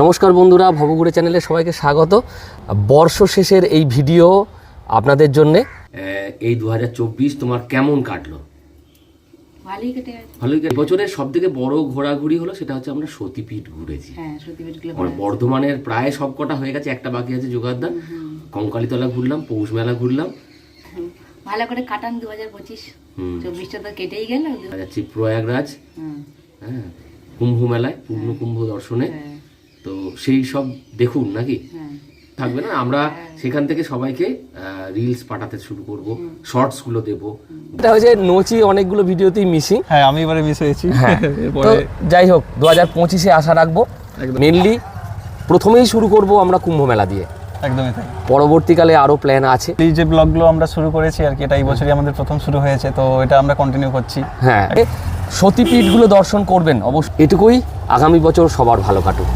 নমস্কার বন্ধুরা, ভবঘুরে চ্যানেলে সবাইকে স্বাগত। বর্ষ শেষের এই ভিডিও আপনাদের জন্য। এই 2024 তোমার কেমন কাটলো? ভালোই কেটে বছরের সব থেকে বড় ঘোরাঘুরি হলো সেটা হচ্ছে আমরা সতীপীঠ ঘুরেছি। হ্যাঁ, সতীপীঠগুলো মানে বর্ধমানের প্রায় সব কটা হয়ে গেছে, একটা বাকি আছে যোগাদ্দা। কঙ্কালীতলা ঘুরলাম, পৌষ মেলা ঘুরলাম, ভালো করে কাটান 2025। 24টা তো কেটেই গেল। যাচ্ছি প্রয়াগরাজ, হ্যাঁ, কুম্ভ মেলায়, পূর্ণ কুম্ভ দর্শনে। তো সেই সব দেখুন নাকি থাকবে না, আমরা সেখান থেকে সবাইকে রিলস পাঠাতে শুরু করব, শর্টস গুলো দেবো। এটা হচ্ছে নচি অনেকগুলো ভিডিওতেই মিসিং। হ্যাঁ, আমি এবারে মিস হয়েছি। তো যাই হোক, 2025-এ আশা রাখবো। মেনলি প্রথমেই শুরু করব আমরা কুম্ভ মেলা দিয়ে, একদমই তাই। পরবর্তীকালে আরো প্ল্যান আছে। এই যে ব্লগগুলো আমরা শুরু করেছি আর কি, এটা এই বছরই আমাদের প্রথম শুরু হয়েছে, তো এটা আমরা কন্টিনিউ করছি। হ্যাঁ, সতীপীঠগুলো দর্শন করবেন অবশ্যই, এটুকুই। আগামী বছর সবার ভালো কাটুক।